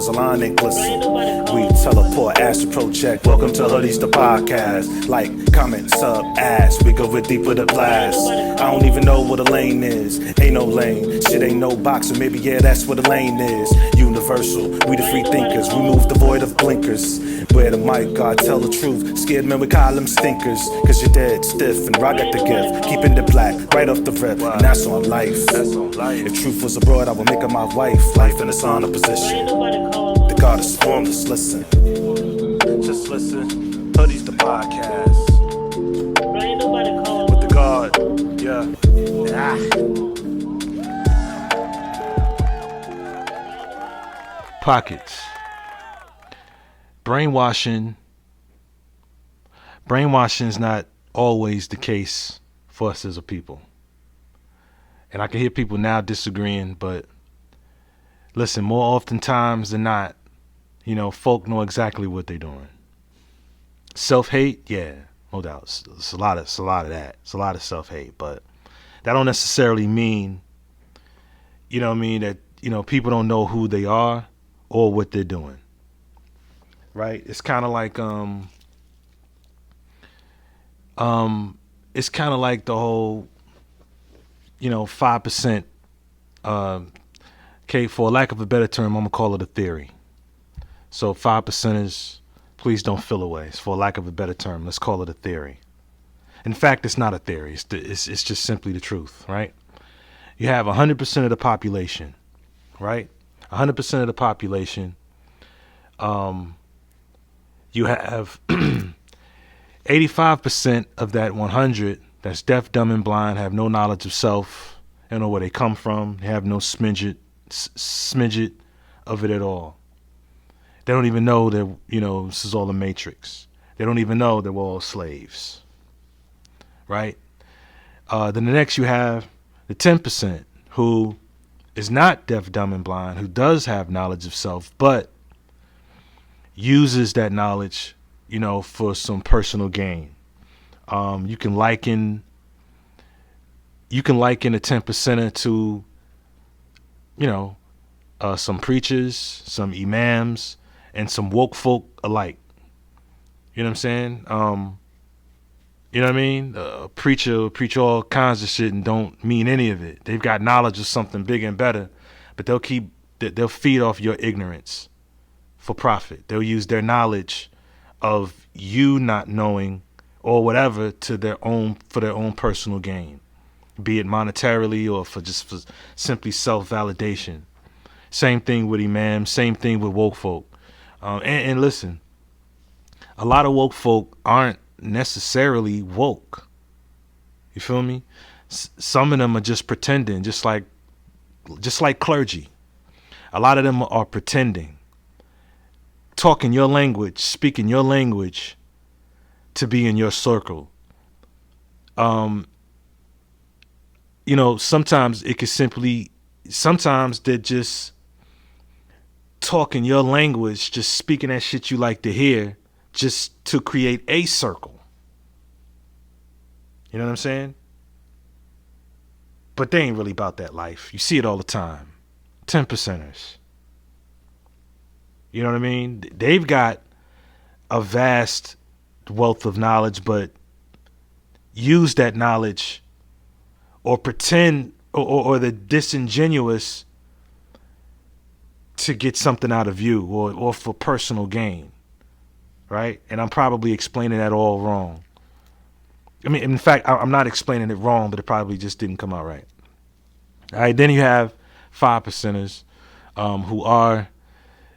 surface, a line ain't glisten. We teleport, astral project. Welcome to Hoodies, the podcast. Like, comment, sub, ask. We go with deeper the blast. I don't even know what a lane is. Ain't no lane. Shit ain't no box, or maybe yeah, that's what a lane is. Universal, we the free thinkers. Remove the void of blinkers. Wear the mic, God, tell the truth. Scared men, we call them stinkers. Cause you're dead, stiff, and I got the gift. Keeping the black, right off the rip. And that's on life. If truth was abroad, I would make her my wife. Life in a sauna position. The goddess formed us, listen. Just listen. Hoodies the podcast. With the God, yeah. Pockets. Brainwashing is not always the case for us as a people. And I can hear people now disagreeing, but listen, more oftentimes than not, folk know exactly what they're doing. Self-hate, yeah, no doubt. It's a lot of that. It's a lot of self-hate, but that don't necessarily mean, that, people don't know who they are or what they're doing. Right? It's kind of like the whole 5%, okay, for lack of a better term, I'm gonna call it a theory. So 5%ers, please don't feel away. It's for lack of a better term. Let's call it a theory. In fact, it's not a theory. It's just simply the truth, right? You have 100% of the population, right? 100% of the population. You have 85% of that 100 that's deaf, dumb, and blind, have no knowledge of self, they don't know where they come from, they have no smidget of it at all. They don't even know that, this is all a matrix. They don't even know that we're all slaves, right? Then the next you have the 10% who is not deaf, dumb, and blind, who does have knowledge of self, but uses that knowledge, for some personal gain. You can liken a 10%er to, some preachers, some imams, and some woke folk alike. You know what I'm saying? You know what I mean? Preacher preach all kinds of shit and don't mean any of it. They've got knowledge of something bigger and better, but they'll feed off your ignorance for profit. They'll use their knowledge of you not knowing or whatever for their own personal gain, be it monetarily or for simply self-validation. Same thing with imams, same thing with woke folk. And listen, a lot of woke folk aren't necessarily woke. You feel me? Some of them are just pretending, just like clergy. A lot of them are pretending, talking your language, speaking your language to be in your circle. Sometimes they're just talking your language, just speaking that shit you like to hear, just to create a circle. You know what I'm saying? But they ain't really about that life. You see it all the time. 10%ers. You know what I mean? They've got a vast wealth of knowledge, but use that knowledge or pretend or they're disingenuous to get something out of you or for personal gain, right? And I'm probably explaining that all wrong. I mean, in fact, I'm not explaining it wrong, but it probably just didn't come out right. All right, then you have 5%ers who are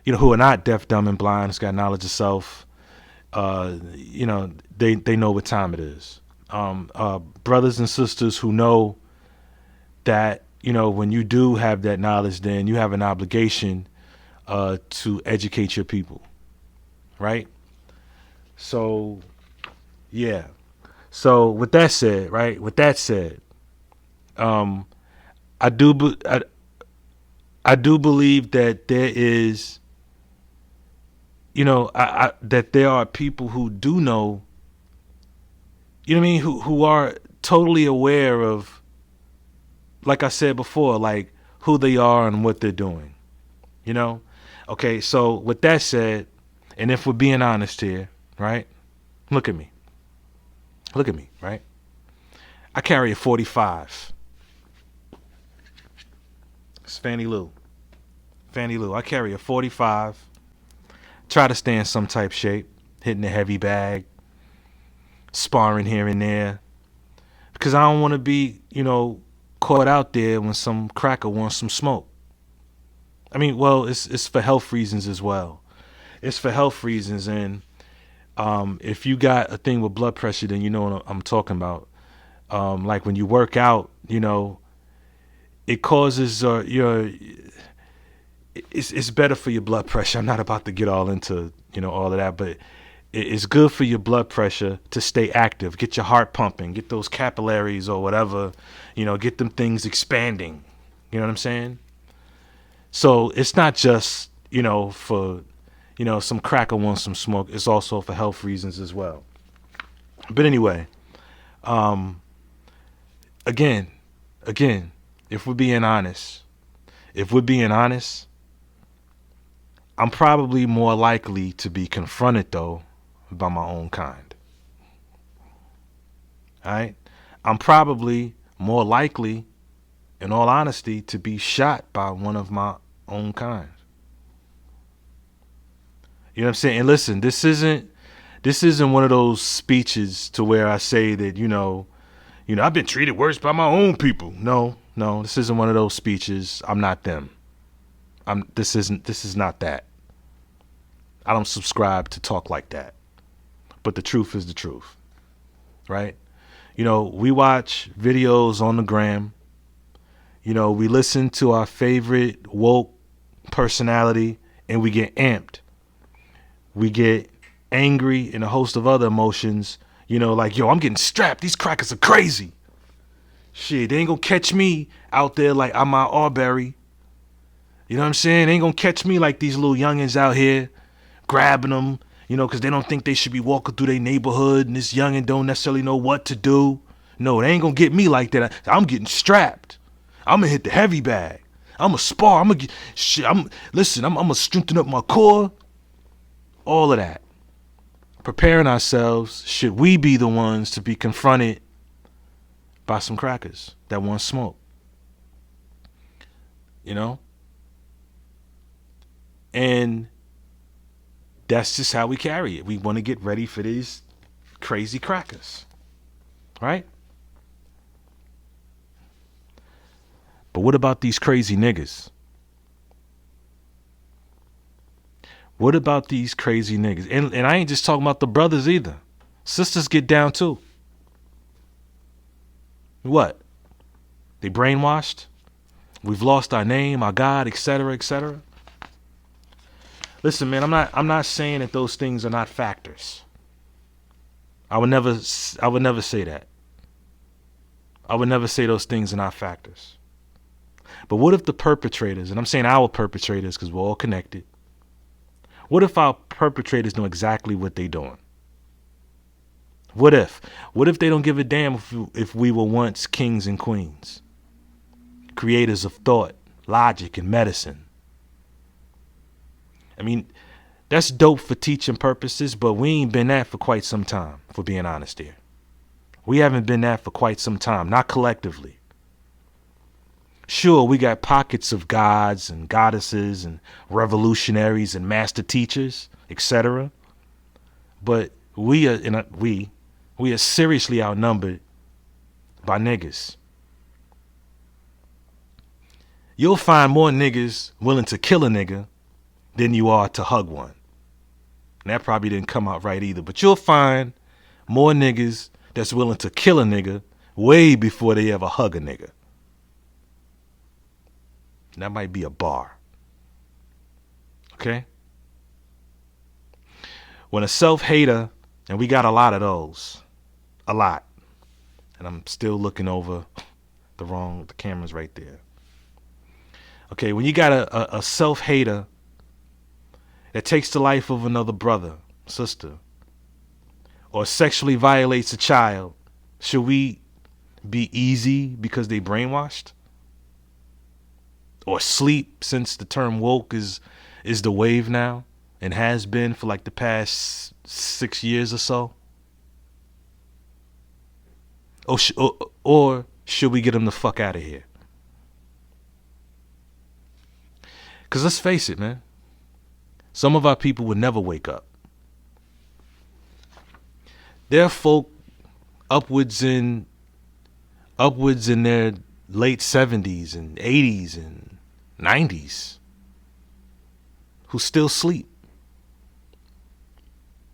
not deaf, dumb, and blind, who's got knowledge of self. They know what time it is. Brothers and sisters who know that, when you do have that knowledge, then you have an obligation to educate your people, right? So, yeah. So with that said, I do believe that there is, that there are people who do know, who are totally aware of, like I said before, like who they are and what they're doing. Okay, so with that said, and if we're being honest here, right? Look at me. Look at me, right? I carry a 45. It's Fannie Lou. Fannie Lou. I carry a 45. Try to stay in some type shape, hitting a heavy bag, sparring here and there. Because I don't want to be, caught out there when some cracker wants some smoke. I mean, well, it's for health reasons as well. It's for health reasons, and if you got a thing with blood pressure, then you know what I'm talking about. Like when you work out, it causes it's better for your blood pressure. I'm not about to get all into all of that, but it's good for your blood pressure to stay active, get your heart pumping, get those capillaries or whatever, get them things expanding. You know what I'm saying? So it's not just for some cracker wants some smoke. It's also for health reasons as well. But anyway, again, if we're being honest, I'm probably more likely to be confronted, though, by my own kind. All right? I'm probably more likely, in all honesty, to be shot by one of my own kind. You know what I'm saying? And listen, this isn't one of those speeches to where I say that, I've been treated worse by my own people. No, this isn't one of those speeches. I'm not them. This is not that. I don't subscribe to talk like that. But the truth is the truth. Right? We watch videos on the gram. We listen to our favorite woke personality and we get amped. We get angry and a host of other emotions, like, yo, I'm getting strapped. These crackers are crazy. Shit, they ain't gonna catch me out there like I'm out Arbery. You know what I'm saying? They ain't gonna catch me like these little youngins out here grabbing them, because they don't think they should be walking through their neighborhood and this youngin don't necessarily know what to do. No, they ain't gonna get me like that. I'm getting strapped. I'm gonna hit the heavy bag. I'm gonna spar. I'm gonna get shit. I'm gonna strengthen up my core. All of that. Preparing ourselves, should we be the ones to be confronted by some crackers that want smoke. And that's just how we carry it. We want to get ready for these crazy crackers. Right? But what about these crazy niggas? What about these crazy niggas? And I ain't just talking about the brothers either. Sisters get down too. What? They brainwashed? We've lost our name, our God, etc., etc. Listen, man, I'm not saying that those things are not factors. I would never say that. I would never say those things are not factors. But what if the perpetrators, and I'm saying our perpetrators because we're all connected, what if our perpetrators know exactly what they're doing? What if they don't give a damn if we were once kings and queens, creators of thought, logic, and medicine? I mean, that's dope for teaching purposes, but we ain't been that for quite some time, for being honest here. We haven't been that for quite some time, not collectively. Sure, we got pockets of gods and goddesses and revolutionaries and master teachers, etc. But we are seriously outnumbered by niggas. You'll find more niggas willing to kill a nigga than you are to hug one. And that probably didn't come out right either. But you'll find more niggas that's willing to kill a nigga way before they ever hug a nigga. And that might be a bar. Okay? When a self-hater, and we got a lot of those, a lot. And I'm still looking over the camera's right there. Okay, when you got a self-hater that takes the life of another brother, sister, or sexually violates a child, should we be easy because they brainwashed? Or sleep, since the term woke is is the wave now and has been for like the past 6 years or so? Or should we get them the fuck out of here? Because let's face it, man. Some of our people would never wake up. There are folk upwards in their late 70s and 80s and 90s who still sleep.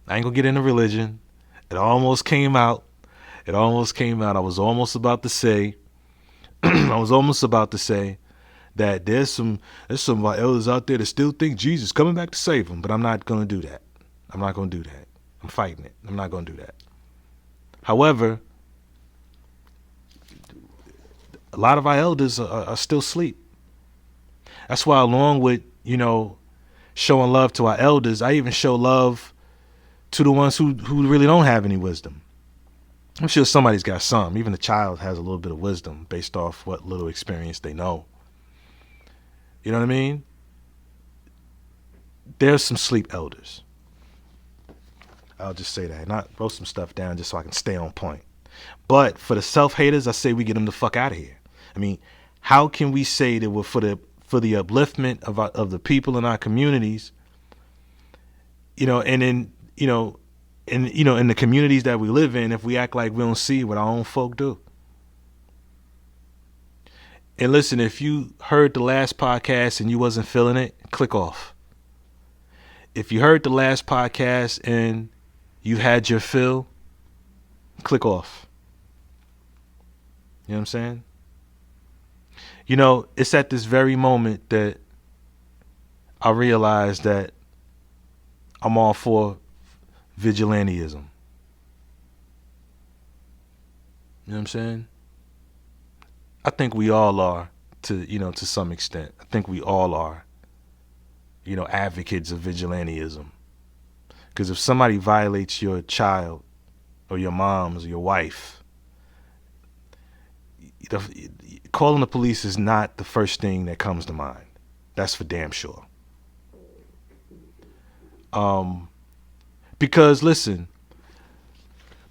I ain't gonna get into religion. It almost came out. I was almost about to say that there's some of our elders out there that still think Jesus is coming back to save them, but I'm not gonna do that. I'm fighting it. I'm not gonna do that. However, a lot of our elders are still asleep. That's why, along with, showing love to our elders, I even show love to the ones who really don't have any wisdom. I'm sure somebody's got some. Even a child has a little bit of wisdom based off what little experience they know. You know what I mean? There's some sleep elders. I'll just say that. Not wrote some stuff down just so I can stay on point. But for the self-haters, I say we get them the fuck out of here. I mean, how can we say that we're for the upliftment of the people in our communities, in the communities that we live in, if we act like we don't see what our own folk do? And listen, if you heard the last podcast and you wasn't feeling it, click off. If you heard the last podcast and you had your fill, click off. You know what I'm saying? It's at this very moment that I realize that I'm all for vigilantism. You know what I'm saying? I think we all are to some extent. I think we all are, advocates of vigilantism. Because if somebody violates your child or your mom's or your wife, calling the police is not the first thing that comes to mind. That's for damn sure. Because listen,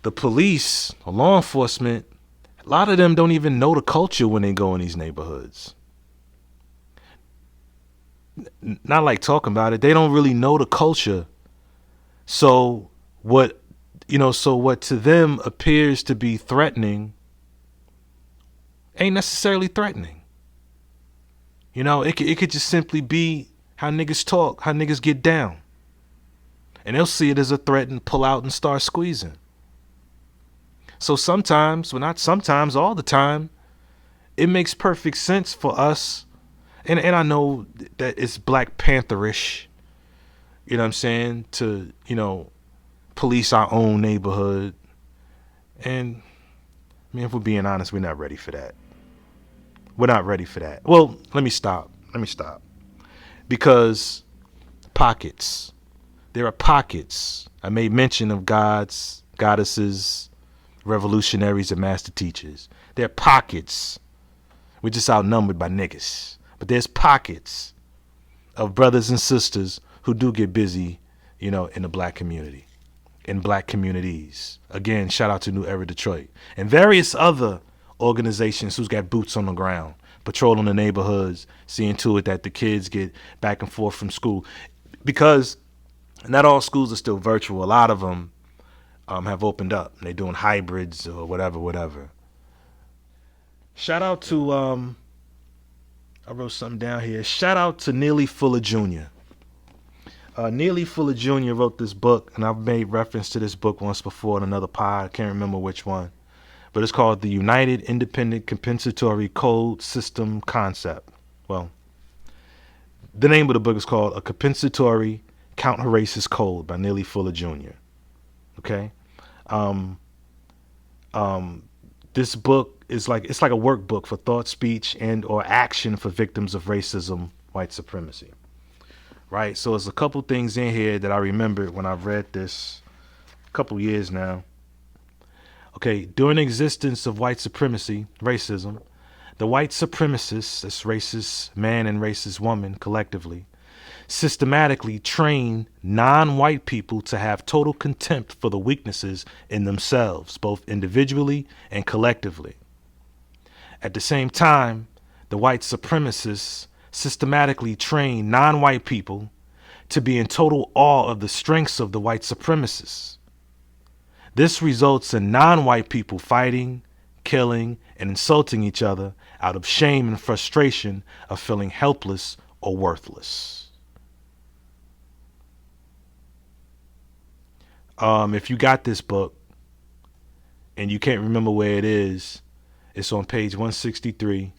the police or law enforcement, a lot of them don't even know the culture when they go in these neighborhoods. Not like talking about it. They don't really know the culture. So what to them appears to be threatening ain't necessarily threatening. It could just simply be how niggas talk, how niggas get down. And they'll see it as a threat and pull out and start squeezing. So sometimes, well, not sometimes, all the time, it makes perfect sense for us. And I know that it's Black Pantherish, you know what I'm saying, to, police our own neighborhood. And, I mean, if we're being honest, we're not ready for that. We're not ready for that. Well, let me stop. Because pockets. There are pockets. I made mention of gods, goddesses, revolutionaries, and master teachers. There are pockets. We're just outnumbered by niggas. But there's pockets of brothers and sisters who do get busy, in the black community, in black communities. Again, shout out to New Era Detroit and various other organizations who's got boots on the ground, patrolling the neighborhoods, seeing to it that the kids get back and forth from school. Because not all schools are still virtual. A lot of them have opened up. And they're doing hybrids or whatever. Shout out to, I wrote something down here. Shout out to Neely Fuller Jr. Neely Fuller Jr. wrote this book, and I've made reference to this book once before in another pod. I can't remember which one. But it's called The United Independent Compensatory Code System Concept. Well, the name of the book is called A Compensatory Counter-Racist Code by Neely Fuller Jr. Okay? This book is like a workbook for thought, speech, and or action for victims of racism, white supremacy. Right? So there's a couple things in here that I remembered when I read this a couple years now. Okay, during the existence of white supremacy, racism, the white supremacists, that's racist man and racist woman collectively, systematically train non-white people to have total contempt for the weaknesses in themselves, both individually and collectively. At the same time, the white supremacists systematically train non-white people to be in total awe of the strengths of the white supremacists. This results in non-white people fighting, killing, and insulting each other out of shame and frustration of feeling helpless or worthless. If you got this book and you can't remember where it is, it's on page 163,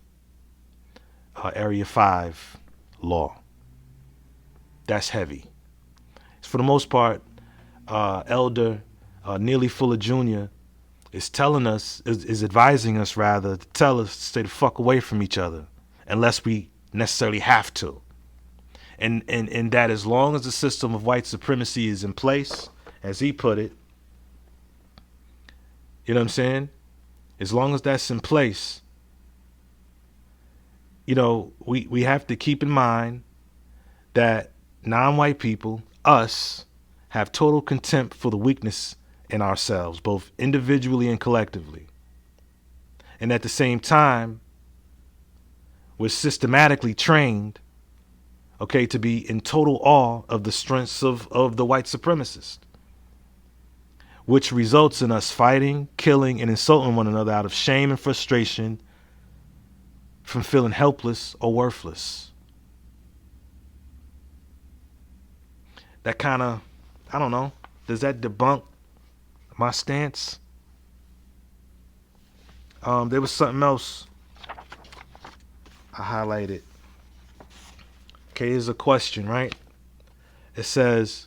Area 5, Law. That's heavy. For the most part, Elder Neely Fuller Jr. is telling us, is advising us rather, to tell us to stay the fuck away from each other unless we necessarily have to. And that as long as the system of white supremacy is in place, as he put it, you know what I'm saying? As long as that's in place, you know, we have to keep in mind that non-white people, us, have total contempt for the weakness in ourselves, both individually and collectively. And at the same time, we're systematically trained, okay, to be in total awe of the strengths of the white supremacist, which results in us fighting, killing, and insulting one another out of shame and frustration from feeling helpless or worthless. That kind of, I don't know, does that debunk my stance? There was something else I highlighted. Okay, here's a question, right? It says,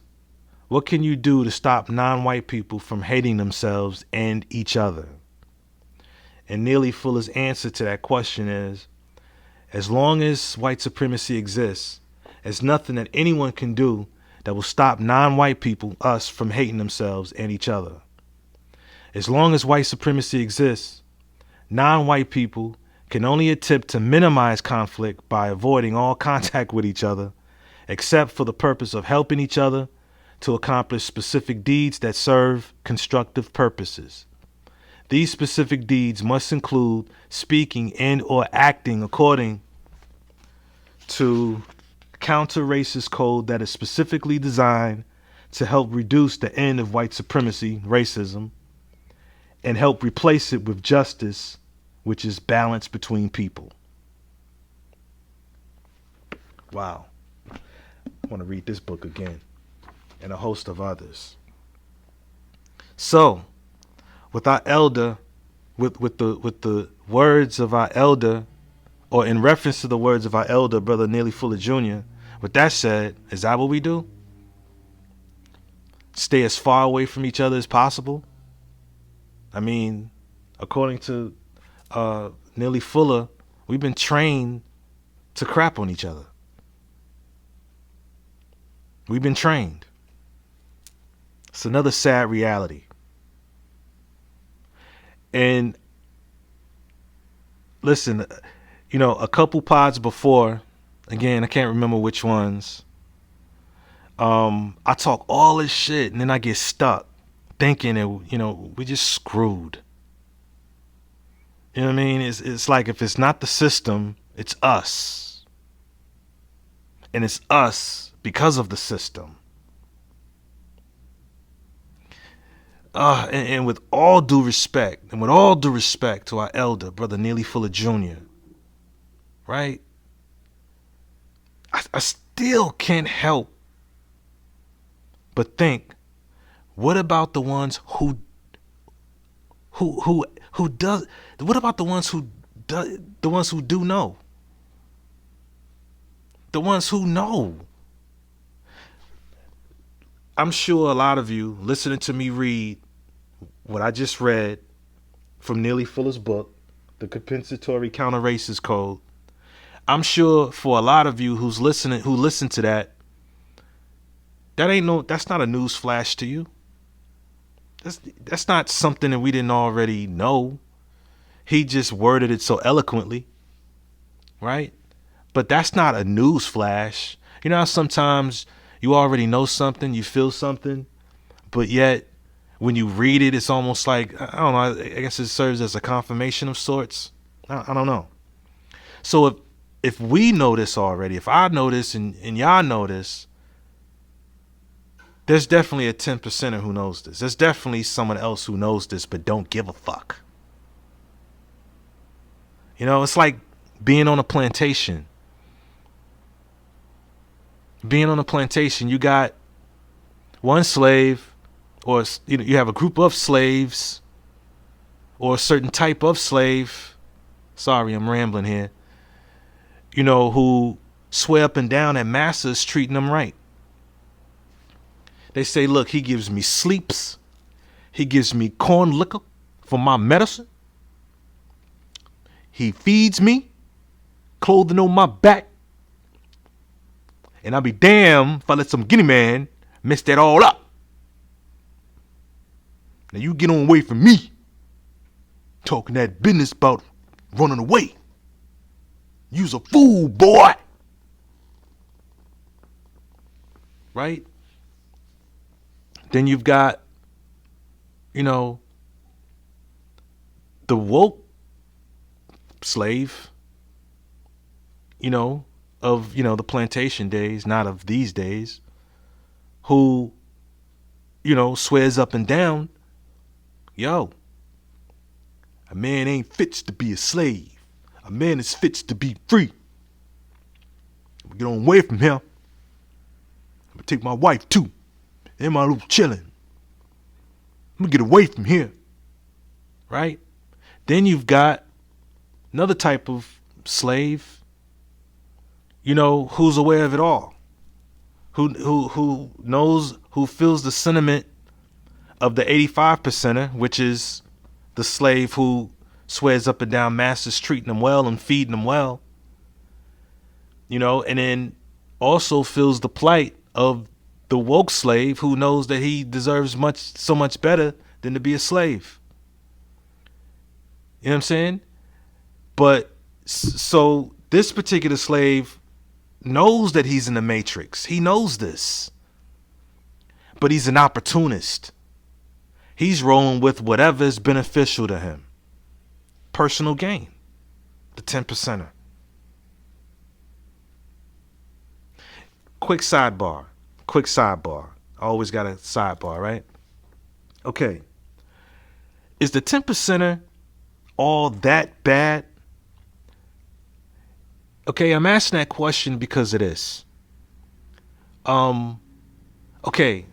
what can you do to stop non-white people from hating themselves and each other? And Neely Fuller's answer to that question is, as long as white supremacy exists, there's nothing that anyone can do that will stop non-white people, us, from hating themselves and each other. As long as white supremacy exists, non-white people can only attempt to minimize conflict by avoiding all contact with each other, except for the purpose of helping each other to accomplish specific deeds that serve constructive purposes. These specific deeds must include speaking and or acting according to counter-racist code that is specifically designed to help reduce the end of white supremacy, racism, and help replace it with justice, which is balance between people. Wow. I want to read this book again, and a host of others. So, with our elder, with the words of our elder, or in reference to the words of our elder, Brother Neely Fuller Jr., with that said, is that what we do? Stay as far away from each other as possible? I mean, according to Neely Fuller, we've been trained to crap on each other. We've been trained. It's another sad reality. And listen, you know, a couple pods before, again, I can't remember which ones, I talk all this shit and then I get stuck thinking that, you know, we just screwed. You know what I mean? It's like if it's not the system, it's us. And it's us because of the system. And with all due respect, to our elder, Brother Neely Fuller Jr., right? I still can't help but think, what about the ones who does? What about the ones who do? The ones who do know? The ones who know. I'm sure a lot of you listening to me read what I just read from Neely Fuller's book, The Compensatory Counter-Racist Code. I'm sure for a lot of you who listen to that, that's not a news flash to you. That's not something that we didn't already know. He just worded it so eloquently, right? But that's not a news flash. You know how sometimes you already know something, you feel something, but yet when you read it, it's almost like, I don't know, I guess it serves as a confirmation of sorts. I don't know. So if we know this already, if I know this and y'all know this, there's definitely a 10%er who knows this. There's definitely someone else who knows this but don't give a fuck. You know, it's like being on a plantation. Being on a plantation, you got one slave, or you have a group of slaves, or a certain type of slave. Sorry, I'm rambling here. You know, who swear up and down that master's treating them right. They say, look, he gives me sleeps. He gives me corn liquor for my medicine. He feeds me, clothing on my back. And I'll be damned if I let some guinea man mess that all up. Now you get on away from me. Talking that business about running away. You's a fool, boy. Right? Then you've got, the woke slave, of, the plantation days, not of these days, who, swears up and down, yo, a man ain't fits to be a slave. A man is fits to be free. Get on away from him. I'm gonna take my wife too. And my little chillin'. I'm gonna get away from here. Right? Then you've got another type of slave, who's aware of it all. Who knows, who feels the sentiment of the 85%er, which is the slave who swears up and down masters treating them well and feeding them well. And then also feels the plight of the woke slave who knows that he deserves so much better than to be a slave. You know what I'm saying? But so this particular slave knows that he's in the matrix. He knows this. But he's an opportunist. He's rolling with whatever is beneficial to him. Personal gain. The 10%er. Quick sidebar. I always got a sidebar, right? Okay. Is the 10%er all that bad? Okay, I'm asking that question because of this. Okay,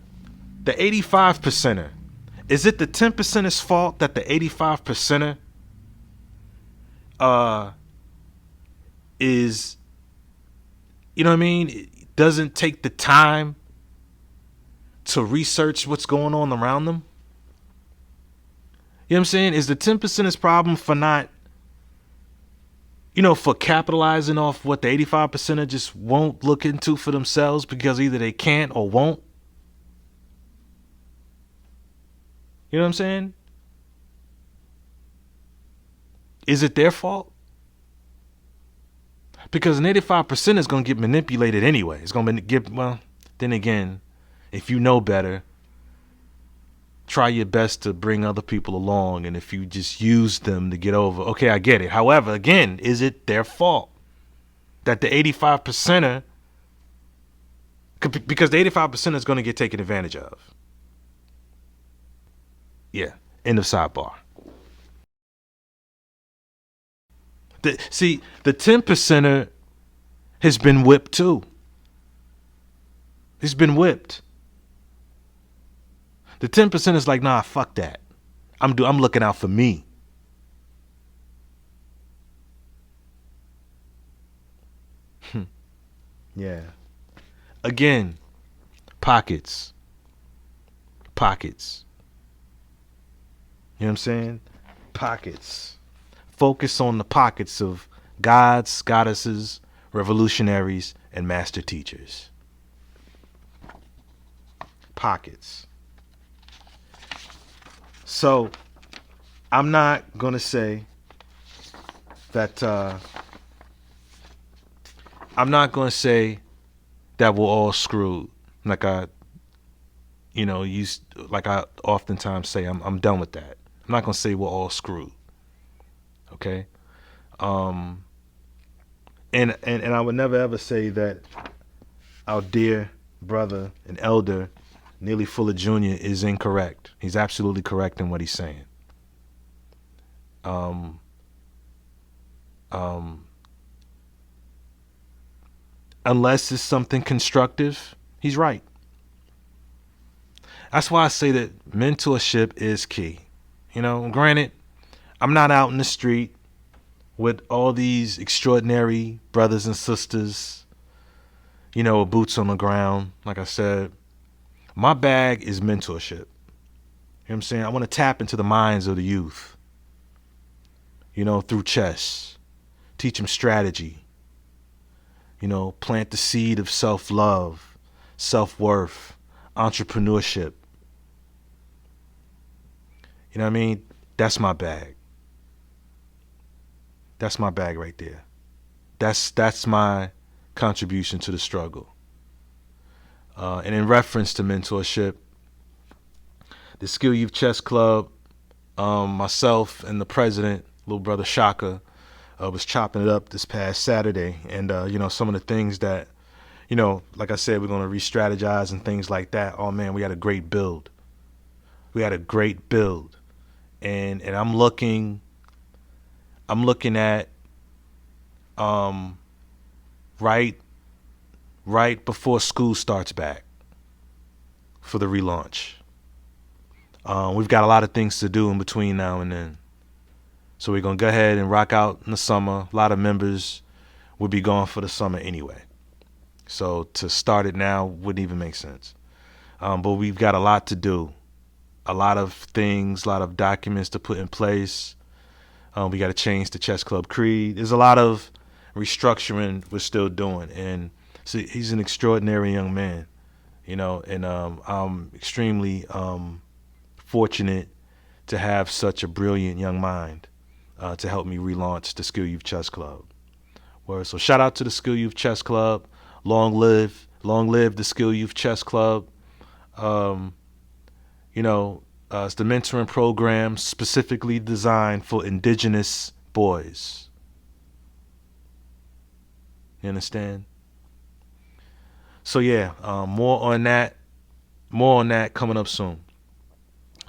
the 85%er. Is it the 10%er's fault that the 85%er is, it doesn't take the time to research what's going on around them? You know what I'm saying? Is the 10%er's problem for not, for capitalizing off what the 85%er just won't look into for themselves because either they can't or won't? You know what I'm saying? Is it their fault? Because an 85% is going to get manipulated anyway. It's going to get, well, then again, if you know better, try your best to bring other people along. And if you just use them to get over, okay, I get it. However, again, is it their fault that the 85%er, because the 85% is going to get taken advantage of? Yeah, end of sidebar. The 10%er has been whipped too. He's been whipped. The 10% is like, nah, fuck that. I'm looking out for me. Yeah. Again, pockets. You know what I'm saying? Pockets. Focus on the pockets of gods, goddesses, revolutionaries, and master teachers. Pockets. So, I'm not going to say that that we're all screwed. Like I oftentimes say, I'm done with that. I'm not gonna say we're all screwed. Okay. And I would never ever say that our dear brother and elder Neely Fuller Jr. is incorrect. He's absolutely correct in what he's saying. Unless it's something constructive, he's right. That's why I say that mentorship is key. Granted, I'm not out in the street with all these extraordinary brothers and sisters, boots on the ground. Like I said, my bag is mentorship. You know what I'm saying? I want to tap into the minds of the youth, through chess, teach them strategy, plant the seed of self-love, self-worth, entrepreneurship. You know what I mean? That's my bag. That's my bag right there. That's my contribution to the struggle. And in reference to mentorship, the Skill Youth Chess Club, myself and the president, little brother Shaka, was chopping it up this past Saturday. And, some of the things that, like I said, we're going to re-strategize and things like that. Oh, man, we had a great build. And I'm looking at right before school starts back for the relaunch. We've got a lot of things to do in between now and then. So we're going to go ahead and rock out in the summer. A lot of members would be gone for the summer anyway. So to start it now wouldn't even make sense. But we've got a lot to do. A lot of things, a lot of documents to put in place. We got to change the chess club creed. There's a lot of restructuring we're still doing. And see, he's an extraordinary young man, and I'm extremely fortunate to have such a brilliant young mind to help me relaunch the Skill Youth Chess Club. So shout out to the Skill Youth Chess Club. Long live the Skill Youth Chess Club. It's the mentoring program specifically designed for indigenous boys. You understand? So yeah, more on that coming up soon.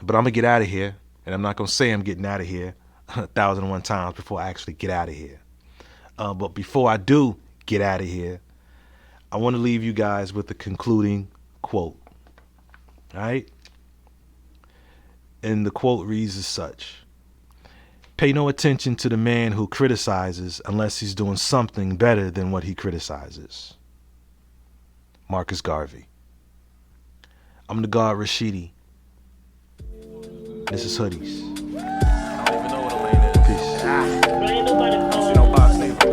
But I'm gonna get out of here, and I'm not gonna say I'm getting out of here 1,001 times before I actually get out of here. But before I do get out of here, I want to leave you guys with a concluding quote. All right? And the quote reads as such: "Pay no attention to the man who criticizes unless he's doing something better than what he criticizes." Marcus Garvey. I'm the God Rashidi. This is Hoodies. I don't even know what a lane is. Peace. Ain't nobody calling. You know, box neighbor.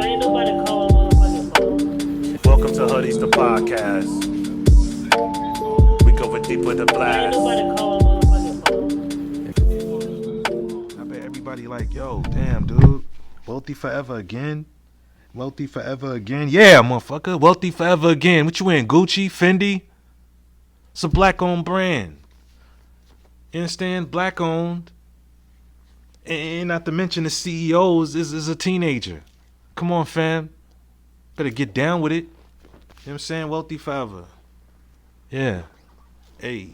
Ain't nobody calling motherfucking phone. Welcome to Hoodies, the podcast. We go deep with the Ain't blast. nobody calling motherfucking phone. I bet everybody like, yo, damn, dude. Wealthy forever again? Wealthy forever again? Yeah, motherfucker. Wealthy forever again. What you in? Gucci? Fendi? It's a black-owned brand. You understand? Black-owned. And not to mention the CEOs is a teenager. Come on, fam. Better get down with it. You know what I'm saying? Wealthy forever. Yeah. Hey.